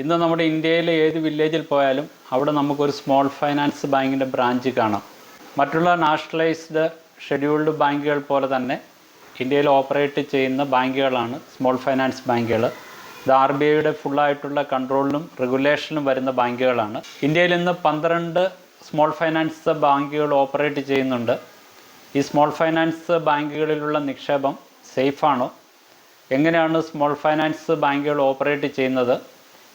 ഇന്ന് നമ്മുടെ ഇന്ത്യയിലെ ഏത് വില്ലേജിൽ പോയാലും അവിടെ നമുക്കൊരു സ്മോൾ ഫൈനാൻസ് ബാങ്കിൻ്റെ ബ്രാഞ്ച് കാണാം. മറ്റുള്ള നാഷണലൈസ്ഡ് ഷെഡ്യൂൾഡ് ബാങ്കുകൾ പോലെ തന്നെ ഇന്ത്യയിൽ ഓപ്പറേറ്റ് ചെയ്യുന്ന ബാങ്കുകളാണ് സ്മോൾ ഫൈനാൻസ് ബാങ്കുകൾ. ഇത് RBIയുടെ ഫുള്ളായിട്ടുള്ള കൺട്രോളിലും റെഗുലേഷനിലും വരുന്ന ബാങ്കുകളാണ്. ഇന്ത്യയിൽ ഇന്ന് 12 സ്മോൾ ഫൈനാൻസ് ബാങ്കുകൾ ഓപ്പറേറ്റ് ചെയ്യുന്നുണ്ട്. ഈ സ്മോൾ ഫൈനാൻസ് ബാങ്കുകളിലുള്ള നിക്ഷേപം സേഫാണോ? എങ്ങനെയാണ് സ്മോൾ ഫൈനാൻസ് ബാങ്കുകൾ ഓപ്പറേറ്റ് ചെയ്യുന്നത്?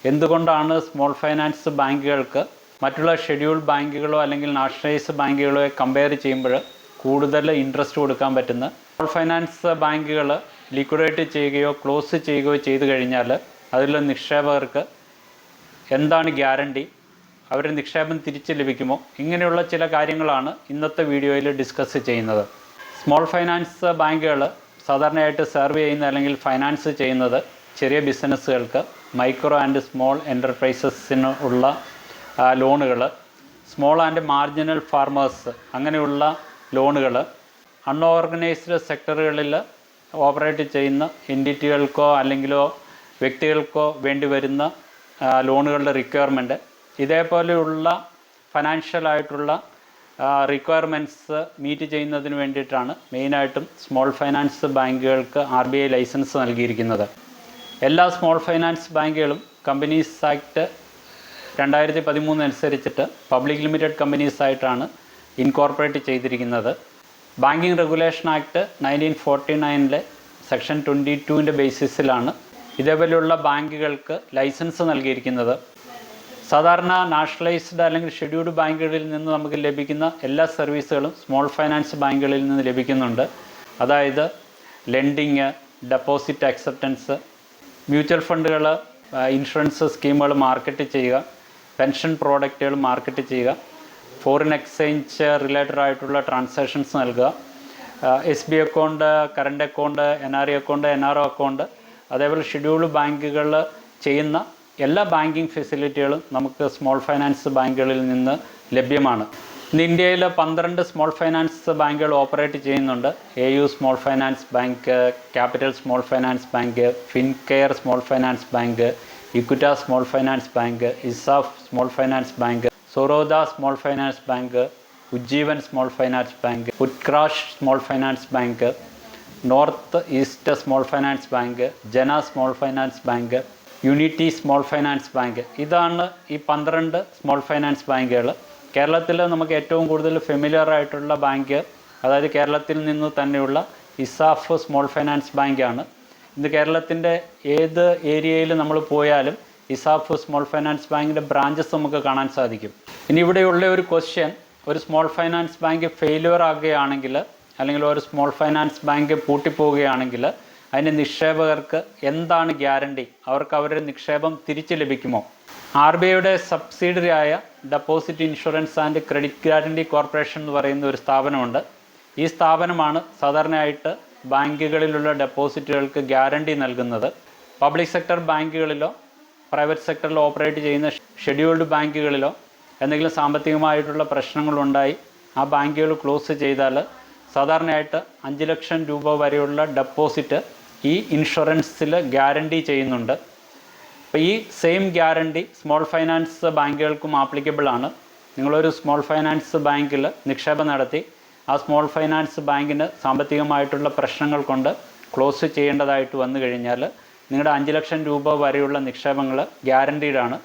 എന്തുകൊണ്ടാണ് സ്മോൾ ഫൈനാൻസ് ബാങ്കുകൾക്ക് മറ്റുള്ള ഷെഡ്യൂൾഡ് ബാങ്കുകളോ അല്ലെങ്കിൽ നാഷണലൈസ്ഡ് ബാങ്കുകളോ കമ്പയർ ചെയ്യുമ്പോൾ കൂടുതൽ ഇൻട്രസ്റ്റ് കൊടുക്കാൻ പറ്റുന്നത്? സ്മോൾ ഫൈനാൻസ് ബാങ്കുകൾ ലിക്വിഡേറ്റ് ചെയ്യുകയോ ക്ലോസ് ചെയ്യുകയോ ചെയ്തു കഴിഞ്ഞാൽ അതിലുള്ള നിക്ഷേപകർക്ക് എന്താണ് ഗ്യാരണ്ടി? അവരുടെ നിക്ഷേപം തിരിച്ച് ലഭിക്കുമോ? ഇങ്ങനെയുള്ള ചില കാര്യങ്ങളാണ് ഇന്നത്തെ വീഡിയോയിൽ ഡിസ്കസ് ചെയ്യുന്നത്. സ്മോൾ ഫൈനാൻസ് ബാങ്കുകൾ സാധാരണയായിട്ട് സെർവ് ചെയ്യുന്ന അല്ലെങ്കിൽ ഫൈനാൻസ് ചെയ്യുന്നത് ചെറിയ ബിസിനസ്സുകൾക്ക്, മൈക്രോ ആൻഡ് സ്മോൾ എൻ്റർപ്രൈസസിന് ഉള്ള ലോണുകൾ, സ്മോൾ ആൻഡ് മാർജിനൽ ഫാർമേഴ്സ് അങ്ങനെയുള്ള ലോണുകൾ, അൺഓർഗനൈസ്ഡ് സെക്ടറുകളിൽ ഓപ്പറേറ്റ് ചെയ്യുന്ന എൻറ്റിറ്റികൾക്കോ അല്ലെങ്കിലോ വ്യക്തികൾക്കോ വേണ്ടി വരുന്ന ലോണുകളുടെ റിക്വയർമെൻറ്റ്, ഇതേപോലെയുള്ള ഫൈനാൻഷ്യലായിട്ടുള്ള റിക്വയർമെൻറ്റ്സ് മീറ്റ് ചെയ്യുന്നതിന് വേണ്ടിയിട്ടാണ് മെയിനായിട്ടും സ്മോൾ ഫൈനാൻസ് ബാങ്കുകൾക്ക് RBI ലൈസൻസ് നൽകിയിരിക്കുന്നത്. എല്ലാ സ്മോൾ ഫൈനാൻസ് ബാങ്കുകളും കമ്പനീസ് ആക്ട് 2013 അനുസരിച്ചിട്ട് പബ്ലിക് ലിമിറ്റഡ് കമ്പനീസ് ആയിട്ടാണ് ഇൻകോർപ്പറേറ്റ് ചെയ്തിരിക്കുന്നത്. ബാങ്കിങ് റെഗുലേഷൻ ആക്ട് 1949 സെക്ഷൻ 22 ബേസിസിലാണ് ഇതേപോലെയുള്ള ബാങ്കുകൾക്ക് ലൈസൻസ് നൽകിയിരിക്കുന്നത്. സാധാരണ നാഷണലൈസ്ഡ് അല്ലെങ്കിൽ ഷെഡ്യൂൾഡ് ബാങ്കുകളിൽ നിന്ന് നമുക്ക് ലഭിക്കുന്ന എല്ലാ സർവീസുകളും സ്മോൾ ഫൈനാൻസ് ബാങ്കുകളിൽ നിന്ന് ലഭിക്കുന്നുണ്ട്. അതായത് ലെൻഡിങ്, ഡെപ്പോസിറ്റ് അക്സെപ്റ്റൻസ്, മ്യൂച്വൽ ഫണ്ടുകൾ, ഇൻഷുറൻസ് സ്കീമുകൾ മാർക്കറ്റ് ചെയ്യുക, പെൻഷൻ പ്രോഡക്റ്റുകൾ മാർക്കറ്റ് ചെയ്യുക, ഫോറിൻ എക്സ്ചേഞ്ച് റിലേറ്റഡ് ആയിട്ടുള്ള ട്രാൻസാക്ഷൻസ് നൽകുക, SBI account, current account, NRE account, NRO account, അതേപോലെ ഷെഡ്യൂൾഡ് ബാങ്കുകൾ ചെയ്യുന്ന എല്ലാ ബാങ്കിങ് ഫെസിലിറ്റികളും നമുക്ക് സ്മോൾ ഫൈനാൻസ് ബാങ്കുകളിൽ നിന്ന് ലഭ്യമാണ്. ഇന്ന് ഇന്ത്യയിൽ 12 സ്മോൾ ഫൈനാൻസ് ബാങ്കുകൾ ഓപ്പറേറ്റ് ചെയ്യുന്നുണ്ട്. AU small finance bank, Capital small finance bank, Fincare small finance bank, Equitas small finance bank, ESAF small finance bank, സൊറോദ small finance bank, Ujjivan small finance bank, Utkarsh small finance bank, North East small finance bank, Jana small finance bank, Unity small finance bank. ഇതാണ് ഈ 12 small finance ബാങ്കുകൾ. കേരളത്തിൽ നമുക്ക് ഏറ്റവും കൂടുതൽ familiar ആയിട്ടുള്ള bank, അതായത് കേരളത്തിൽ നിന്ന് തന്നെയുള്ള ഇസാഫ് സ്മോൾ ഫൈനാൻസ് ബാങ്കാണ്. ഇന്ന് കേരളത്തിൻ്റെ ഏത് ഏരിയയിൽ നമ്മൾ പോയാലും ഇസാഫ് സ്മോൾ ഫൈനാൻസ് ബാങ്കിൻ്റെ ബ്രാഞ്ചസ് നമുക്ക് കാണാൻ സാധിക്കും. ഇനി ഇവിടെയുള്ള ഒരു ക്വസ്റ്റ്യൻ, ഒരു സ്മോൾ ഫൈനാൻസ് ബാങ്ക് ഫെയിലിയർ ആകുകയാണെങ്കിൽ അല്ലെങ്കിൽ ഒരു സ്മോൾ ഫൈനാൻസ് ബാങ്ക് പൂട്ടിപ്പോവുകയാണെങ്കിൽ അതിന് നിക്ഷേപകർക്ക് എന്താണ് ഗ്യാരണ്ടി? അവർക്ക് അവരുടെ നിക്ഷേപം തിരിച്ചു ലഭിക്കുമോ? RBIയുടെ സബ്സിഡിയറി ആയ deposit insurance and credit guarantee corporation എന്ന് പറയുന്ന ഒരു സ്ഥാപനമുണ്ട്. ഈ സ്ഥാപനമാണ് സാധാരണയായിട്ട് ബാങ്കുകളിലുള്ള ഡെപ്പോസിറ്റുകൾക്ക് ഗ്യാരണ്ടി നൽകുന്നത്. പബ്ലിക് സെക്ടർ ബാങ്കുകളിലോ പ്രൈവറ്റ് സെക്ടറിൽ ഓപ്പറേറ്റ് ചെയ്യുന്ന ഷെഡ്യൂൾഡ് ബാങ്കുകളിലോ എന്തെങ്കിലും സാമ്പത്തികമായിട്ടുള്ള പ്രശ്നങ്ങളുണ്ടായി ആ ബാങ്കുകൾ ക്ലോസ് ചെയ്താൽ സാധാരണയായിട്ട് 5 ലക്ഷം രൂപ വരെയുള്ള ഡെപ്പോസിറ്റ് ഈ ഇൻഷുറൻസിൽ ഗ്യാരണ്ടി ചെയ്യുന്നുണ്ട്. അപ്പോൾ ഈ സെയിം ഗ്യാരണ്ടി സ്മോൾ ഫൈനാൻസ് ബാങ്കുകൾക്കും ആപ്ലിക്കബിൾ ആണ്. നിങ്ങളൊരു സ്മോൾ ഫൈനാൻസ് ബാങ്കിൽ നിക്ഷേപം നടത്തി ആ സ്മോൾ ഫൈനാൻസ് ബാങ്കിന് സാമ്പത്തികമായിട്ടുള്ള പ്രശ്നങ്ങൾ കൊണ്ട് ക്ലോസ് ചെയ്യേണ്ടതായിട്ട് വന്നു കഴിഞ്ഞാൽ നിങ്ങളുടെ 5 ലക്ഷം രൂപ വരെയുള്ള നിക്ഷേപങ്ങൾ ഗ്യാരണ്ടീഡാണ്.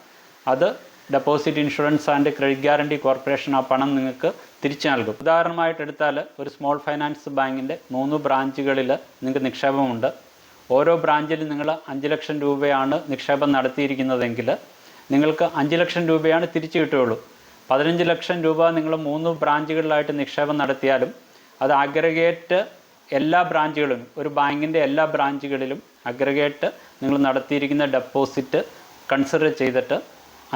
അത് deposit insurance and credit guarantee corporation ആ പണം നിങ്ങൾക്ക് തിരിച്ചു നൽകും. ഉദാഹരണമായിട്ട് എടുത്താൽ ഒരു സ്മോൾ ഫൈനാൻസ് ബാങ്കിൻ്റെ 3 ബ്രാഞ്ചുകളിൽ നിങ്ങൾക്ക് നിക്ഷേപമുണ്ട്. ഓരോ ബ്രാഞ്ചിലും നിങ്ങൾ 5 ലക്ഷം രൂപയാണ് നിക്ഷേപം നടത്തിയിരിക്കുന്നതെങ്കിൽ നിങ്ങൾക്ക് 5 ലക്ഷം രൂപയാണ് തിരിച്ചു കിട്ടുകയുള്ളൂ. 15 ലക്ഷം രൂപ നിങ്ങൾ 3 ബ്രാഞ്ചുകളിലായിട്ട് നിക്ഷേപം നടത്തിയാലും അത് അഗ്രഗേറ്റ് എല്ലാ ബ്രാഞ്ചുകളും, ഒരു ബാങ്കിൻ്റെ എല്ലാ ബ്രാഞ്ചുകളിലും അഗ്രഗേറ്റ് നിങ്ങൾ നടത്തിയിരിക്കുന്ന ഡെപ്പോസിറ്റ് കൺസിഡർ ചെയ്തിട്ട്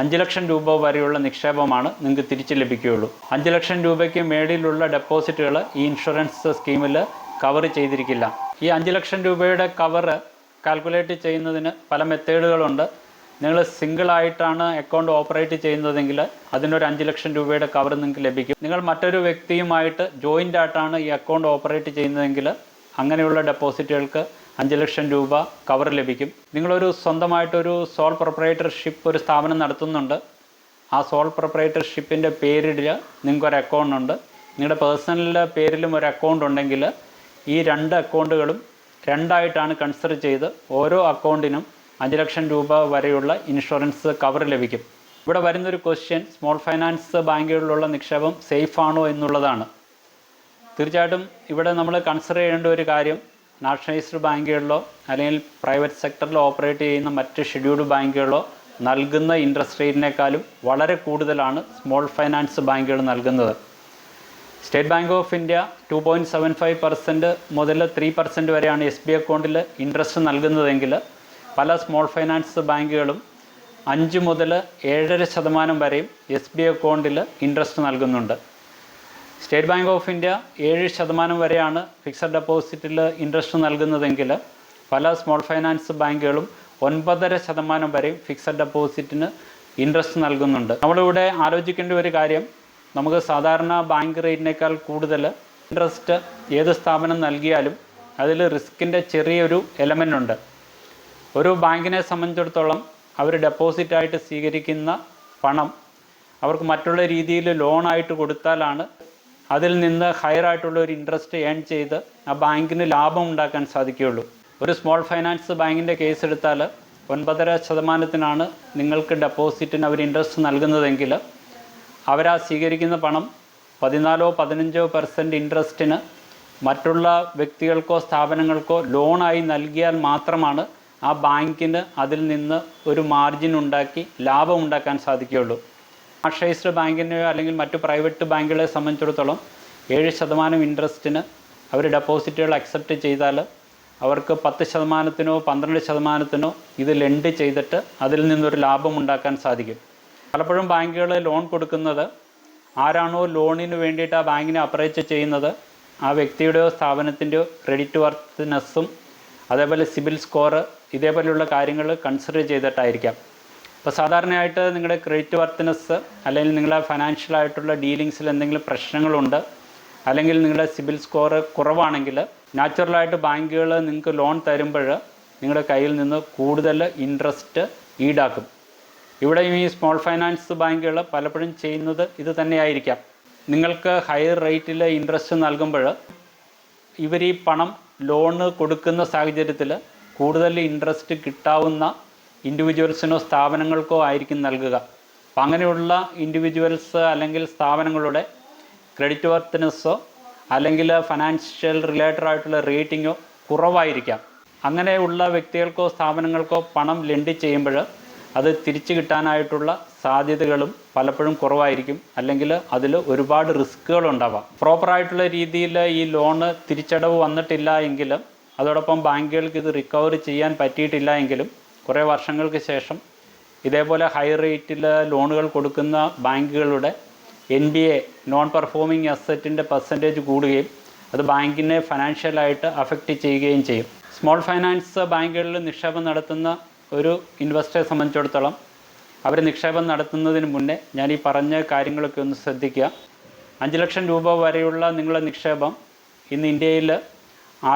5 ലക്ഷം രൂപ വരെയുള്ള നിക്ഷേപമാണ് നിങ്ങൾക്ക് തിരിച്ചു ലഭിക്കുകയുള്ളൂ. 5 ലക്ഷം രൂപയ്ക്ക് മേളിലുള്ള ഡെപ്പോസിറ്റുകൾ ഈ ഇൻഷുറൻസ് സ്കീമിൽ കവർ ചെയ്തിരിക്കില്ല. ഈ 5 ലക്ഷം രൂപയുടെ കവർ കാൽക്കുലേറ്റ് ചെയ്യുന്നതിന് പല മെത്തേഡുകളുണ്ട്. നിങ്ങൾ സിംഗിളായിട്ടാണ് അക്കൗണ്ട് ഓപ്പറേറ്റ് ചെയ്യുന്നതെങ്കിൽ അതിനൊരു 5 ലക്ഷം രൂപയുടെ കവർ നിങ്ങൾക്ക് ലഭിക്കും. നിങ്ങൾ മറ്റൊരു വ്യക്തിയുമായിട്ട് ജോയിൻ്റ് ആയിട്ടാണ് ഈ അക്കൗണ്ട് ഓപ്പറേറ്റ് ചെയ്യുന്നതെങ്കിൽ അങ്ങനെയുള്ള ഡെപ്പോസിറ്റുകൾക്ക് 5 ലക്ഷം രൂപ കവർ ലഭിക്കും. നിങ്ങളൊരു സ്വന്തമായിട്ടൊരു സോൾ പ്രൊപ്പറേറ്റർഷിപ്പ് ഒരു സ്ഥാപനം നടത്തുന്നുണ്ട്. ആ സോൾ പ്രൊപ്പറേറ്റർഷിപ്പിൻ്റെ പേരിൽ നിങ്ങൾക്കൊരു അക്കൗണ്ട് ഉണ്ട്. നിങ്ങളുടെ പേഴ്സണലിൻ്റെ പേരിലും ഒരു അക്കൗണ്ട് ഉണ്ടെങ്കിൽ ഈ 2 അക്കൗണ്ടുകളും രണ്ടായിട്ടാണ് കൺസിഡർ ചെയ്ത് ഓരോ അക്കൗണ്ടിനും 5 ലക്ഷം രൂപ വരെയുള്ള ഇൻഷുറൻസ് കവർ ലഭിക്കും. ഇവിടെ വരുന്നൊരു ക്വസ്റ്റ്യൻ, സ്മോൾ ഫൈനാൻസ് ബാങ്കുകളിലുള്ള നിക്ഷേപം സേഫ് ആണോ എന്നുള്ളതാണ്. തീർച്ചയായിട്ടും ഇവിടെ നമ്മൾ കൺസിഡർ ചെയ്യേണ്ട ഒരു കാര്യം, നാഷണലൈസ്ഡ് ബാങ്കുകളിലോ അല്ലെങ്കിൽ പ്രൈവറ്റ് സെക്ടറിൽ ഓപ്പറേറ്റ് ചെയ്യുന്ന മറ്റ് ഷെഡ്യൂൾഡ് ബാങ്കുകളിലോ നൽകുന്ന ഇൻട്രസ്റ്റ് റേറ്റിനേക്കാളും വളരെ കൂടുതലാണ് സ്മോൾ ഫൈനാൻസ് ബാങ്കുകൾ നൽകുന്നത്. സ്റ്റേറ്റ് ബാങ്ക് ഓഫ് ഇന്ത്യ 2.75% മുതൽ 3% വരെയാണ് SBI അക്കൗണ്ടിൽ ഇൻട്രസ്റ്റ് നൽകുന്നതെങ്കിൽ പല സ്മോൾ ഫൈനാൻസ് ബാങ്കുകളും 5 മുതൽ 7.5% വരെയും SBI അക്കൗണ്ടിൽ ഇൻട്രസ്റ്റ് നൽകുന്നുണ്ട്. സ്റ്റേറ്റ് ബാങ്ക് ഓഫ് ഇന്ത്യ 7% വരെയാണ് ഫിക്സഡ് ഡെപ്പോസിറ്റിൽ ഇൻട്രസ്റ്റ് നൽകുന്നതെങ്കിൽ പല സ്മോൾ ഫൈനാൻസ് ബാങ്കുകളും 9.5% വരെയും ഫിക്സഡ് ഡെപ്പോസിറ്റിന് ഇൻട്രസ്റ്റ് നൽകുന്നുണ്ട്. നമ്മളിവിടെ ആലോചിക്കേണ്ട ഒരു കാര്യം, നമുക്ക് സാധാരണ ബാങ്ക് റേറ്റിനേക്കാൾ കൂടുതൽ ഇൻട്രസ്റ്റ് ഏത് സ്ഥാപനം നൽകിയാലും അതിൽ റിസ്കിൻ്റെ ചെറിയൊരു എലമെൻ്റ് ഉണ്ട്. ഒരു ബാങ്കിനെ സംബന്ധിച്ചിടത്തോളം അവർ ഡെപ്പോസിറ്റായിട്ട് സ്വീകരിക്കുന്ന പണം അവർക്ക് മറ്റുള്ള രീതിയിൽ ലോണായിട്ട് കൊടുത്താലാണ് അതിൽ നിന്ന് ഹയറായിട്ടുള്ള ഒരു ഇൻട്രസ്റ്റ് ഏൺ ചെയ്ത് ആ ബാങ്കിന് ലാഭം ഉണ്ടാക്കാൻ സാധിക്കുകയുള്ളൂ. ഒരു സ്മോൾ ഫൈനാൻസ് ബാങ്കിൻ്റെ കേസ് എടുത്താൽ 9.5%-നാണ് നിങ്ങൾക്ക് ഡെപ്പോസിറ്റിന് അവർ ഇൻട്രസ്റ്റ് നൽകുന്നതെങ്കിൽ അവരാ സ്വീകരിക്കുന്ന പണം 14-15% ഇൻട്രസ്റ്റിന് മറ്റുള്ള വ്യക്തികൾക്കോ സ്ഥാപനങ്ങൾക്കോ ലോണായി നൽകിയാൽ മാത്രമാണ് ആ ബാങ്കിന് അതിൽ നിന്ന് ഒരു മാർജിൻ ഉണ്ടാക്കി ലാഭം ഉണ്ടാക്കാൻ സാധിക്കുകയുള്ളൂ. നാഷണലൈസ്ഡ് ബാങ്കിനെയോ അല്ലെങ്കിൽ മറ്റു പ്രൈവറ്റ് ബാങ്കുകളെ സംബന്ധിച്ചിടത്തോളം 7% ഇൻട്രസ്റ്റിന് അവർ ഡെപ്പോസിറ്റുകൾ അക്സെപ്റ്റ് ചെയ്താൽ അവർക്ക് 10%-നോ 12%-നോ ഇത് ലെൻഡ് ചെയ്തിട്ട് അതിൽ നിന്നൊരു ലാഭം ഉണ്ടാക്കാൻ സാധിക്കും. പലപ്പോഴും ബാങ്കുകൾ ലോൺ കൊടുക്കുന്നത് ആരാണോ ലോണിന് വേണ്ടിയിട്ട് ആ ബാങ്കിനെ അപ്രോച്ച് ചെയ്യുന്നത് ആ വ്യക്തിയുടെയോ സ്ഥാപനത്തിൻ്റെയോ ക്രെഡിറ്റ് വർത്ത്നെസ്സും അതേപോലെ സിബിൽ സ്കോർ ഇതേപോലെയുള്ള കാര്യങ്ങൾ കൺസിഡർ ചെയ്തിട്ടായിരിക്കാം. അപ്പോൾ സാധാരണയായിട്ട് നിങ്ങളുടെ ക്രെഡിറ്റ് വർത്ത്നെസ് അല്ലെങ്കിൽ നിങ്ങളുടെ ഫൈനാൻഷ്യലായിട്ടുള്ള ഡീലിങ്സിൽ എന്തെങ്കിലും പ്രശ്നങ്ങളുണ്ട് അല്ലെങ്കിൽ നിങ്ങളുടെ സിബിൽ സ്കോർ കുറവാണെങ്കിൽ നാച്ചുറലായിട്ട് ബാങ്കുകൾ നിങ്ങൾക്ക് ലോൺ തരുമ്പോൾ നിങ്ങളുടെ കയ്യിൽ നിന്ന് കൂടുതൽ ഇൻട്രസ്റ്റ് ഈടാക്കും. ഇവിടെയും ഈ സ്മോൾ ഫൈനാൻസ് ബാങ്കുകൾ പലപ്പോഴും ചെയ്യുന്നത് ഇത് തന്നെയായിരിക്കാം. നിങ്ങൾക്ക് ഹയർ റേറ്റിൽ ഇൻട്രസ്റ്റ് നൽകുമ്പോൾ ഇവർ ഈ പണം ലോണ് കൊടുക്കുന്ന സാഹചര്യത്തിൽ കൂടുതൽ ഇൻട്രസ്റ്റ് കിട്ടാവുന്ന ഇൻഡിവിജ്വൽസിനോ സ്ഥാപനങ്ങൾക്കോ ആയിരിക്കും നൽകുക. അപ്പം അങ്ങനെയുള്ള ഇൻഡിവിജ്വൽസ് അല്ലെങ്കിൽ സ്ഥാപനങ്ങളുടെ ക്രെഡിറ്റ് വർത്ത്നെസ്സോ അല്ലെങ്കിൽ ഫൈനാൻഷ്യൽ റിലേറ്റഡ് ആയിട്ടുള്ള റേറ്റിങ്ങോ കുറവായിരിക്കാം. അങ്ങനെയുള്ള വ്യക്തികൾക്കോ സ്ഥാപനങ്ങൾക്കോ പണം ലെൻഡ് ചെയ്യുമ്പോൾ അത് തിരിച്ചു കിട്ടാനായിട്ടുള്ള സാധ്യതകളും പലപ്പോഴും കുറവായിരിക്കും, അല്ലെങ്കിൽ അതിൽ ഒരുപാട് റിസ്ക്കുകളുണ്ടാവാം. പ്രോപ്പറായിട്ടുള്ള രീതിയിൽ ഈ ലോണ് തിരിച്ചടവ് വന്നിട്ടില്ല എങ്കിലും അതോടൊപ്പം ബാങ്കുകൾക്ക് ഇത് റിക്കവർ ചെയ്യാൻ പറ്റിയിട്ടില്ല എങ്കിലും കുറേ വർഷങ്ങൾക്ക് ശേഷം ഇതേപോലെ ഹൈ റേറ്റിൽ ലോണുകൾ കൊടുക്കുന്ന ബാങ്കുകളുടെ NPA നോൺ പെർഫോമിംഗ് അസറ്റിൻ്റെ പെർസെൻറ്റേജ് കൂടുകയും അത് ബാങ്കിനെ ഫൈനാൻഷ്യലായിട്ട് അഫക്റ്റ് ചെയ്യുകയും ചെയ്യും. സ്മോൾ ഫൈനാൻസ് ബാങ്കുകളിൽ നിക്ഷേപം നടത്തുന്ന ഒരു ഇൻവെസ്റ്ററെ സംബന്ധിച്ചിടത്തോളം അവർ നിക്ഷേപം നടത്തുന്നതിന് മുന്നേ ഞാൻ ഈ പറഞ്ഞ കാര്യങ്ങളൊക്കെ ഒന്ന് ശ്രദ്ധിക്കുക. 5 ലക്ഷം രൂപ വരെയുള്ള നിങ്ങളുടെ നിക്ഷേപം ഇന്ന് ഇന്ത്യയിൽ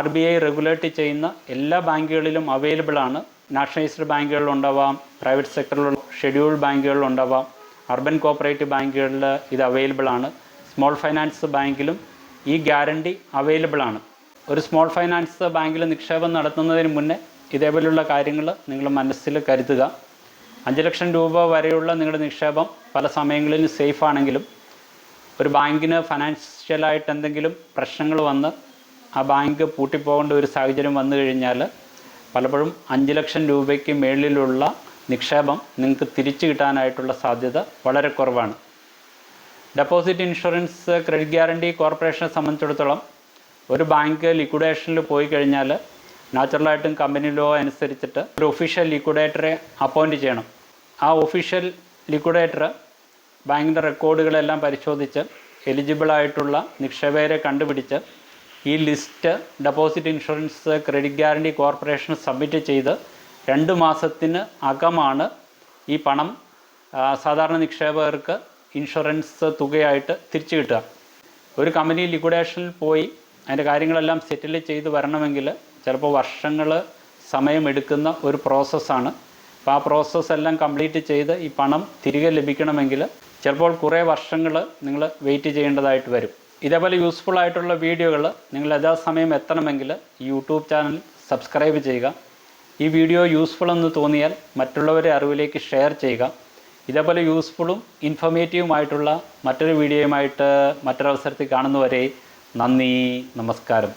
RBI റെഗുലേറ്റ് ചെയ്യുന്ന എല്ലാ ബാങ്കുകളിലും അവൈലബിളാണ്. നാഷണലൈസ്ഡ് ബാങ്കുകളിലുണ്ടാവാം, പ്രൈവറ്റ് സെക്ടറിലുള്ള ഷെഡ്യൂൾഡ് ബാങ്കുകളിലുണ്ടാവാം, അർബൻ കോപ്പറേറ്റീവ് ബാങ്കുകളിൽ ഇത് അവൈലബിളാണ്. സ്മോൾ ഫൈനാൻസ് ബാങ്കിലും ഈ ഗ്യാരണ്ടി അവൈലബിളാണ്. ഒരു സ്മോൾ ഫൈനാൻസ് ബാങ്കിൽ നിക്ഷേപം നടത്തുന്നതിന് മുന്നേ ഇതേപോലെയുള്ള കാര്യങ്ങൾ നിങ്ങൾ മനസ്സിൽ കരുതുക. 5 ലക്ഷം രൂപ വരെയുള്ള നിങ്ങളുടെ നിക്ഷേപം പല സമയങ്ങളിലും സേഫ് ആണെങ്കിലും ഒരു ബാങ്കിന് ഫൈനാൻഷ്യലായിട്ട് എന്തെങ്കിലും പ്രശ്നങ്ങൾ വന്ന് ആ ബാങ്ക് പൂട്ടിപ്പോകേണ്ട ഒരു സാഹചര്യം വന്നു കഴിഞ്ഞാൽ പലപ്പോഴും 5 ലക്ഷം രൂപയ്ക്ക് മേളിലുള്ള നിക്ഷേപം നിങ്ങൾക്ക് തിരിച്ചു കിട്ടാനായിട്ടുള്ള സാധ്യത വളരെ കുറവാണ്. ഡെപ്പോസിറ്റ് ഇൻഷുറൻസ് ക്രെഡിറ്റ് ഗ്യാരണ്ടി കോർപ്പറേഷനെ സംബന്ധിച്ചിടത്തോളം ഒരു ബാങ്ക് ലിക്വിഡേഷനിൽ പോയി കഴിഞ്ഞാൽ നാച്ചുറലായിട്ടും കമ്പനി ലോ അനുസരിച്ചിട്ട് ഒരു ഒഫീഷ്യൽ ലിക്വിഡേറ്ററെ അപ്പോയിൻറ്റ് ചെയ്യണം. ആ ഒഫീഷ്യൽ ലിക്വിഡേറ്റർ ബാങ്കിൻ്റെ റെക്കോർഡുകളെല്ലാം പരിശോധിച്ച് എലിജിബിളായിട്ടുള്ള നിക്ഷേപകരെ കണ്ടുപിടിച്ച് ഈ list deposit insurance credit guarantee corporation submit ചെയ്ത് 2 മാസത്തിന് അകമാണ് ഈ പണം സാധാരണ നിക്ഷേപകർക്ക് ഇൻഷുറൻസ് തുകയായിട്ട് തിരിച്ചു കിട്ടുക. ഒരു കമ്പനി ലിക്വിഡേഷനിൽ പോയി അതിൻ്റെ കാര്യങ്ങളെല്ലാം സെറ്റിൽ ചെയ്ത് വരണമെങ്കിൽ ചിലപ്പോൾ വർഷങ്ങൾ സമയമെടുക്കുന്ന ഒരു പ്രോസസ്സാണ്. അപ്പോൾ ആ പ്രോസസ്സെല്ലാം കംപ്ലീറ്റ് ചെയ്ത് ഈ പണം തിരികെ ലഭിക്കണമെങ്കിൽ ചിലപ്പോൾ കുറേ വർഷങ്ങൾ നിങ്ങൾ വെയിറ്റ് ചെയ്യേണ്ടതായിട്ട് വരും. ഇതേപോലെ യൂസ്ഫുൾ ആയിട്ടുള്ള വീഡിയോകൾ നിങ്ങൾ യഥാസമയം എത്തണമെങ്കിൽ ഈ യൂട്യൂബ് ചാനൽ സബ്സ്ക്രൈബ് ചെയ്യുക. ഈ വീഡിയോ യൂസ്ഫുൾ എന്ന് തോന്നിയാൽ മറ്റുള്ളവരെ അറിവിലേക്ക് ഷെയർ ചെയ്യുക. ഇതേപോലെ യൂസ്ഫുള്ളും ഇൻഫോർമേറ്റീവുമായിട്ടുള്ള മറ്റൊരു വീഡിയോയുമായിട്ട് മറ്റൊരവസരത്തിൽ കാണുന്നവരെ നന്ദി, നമസ്കാരം.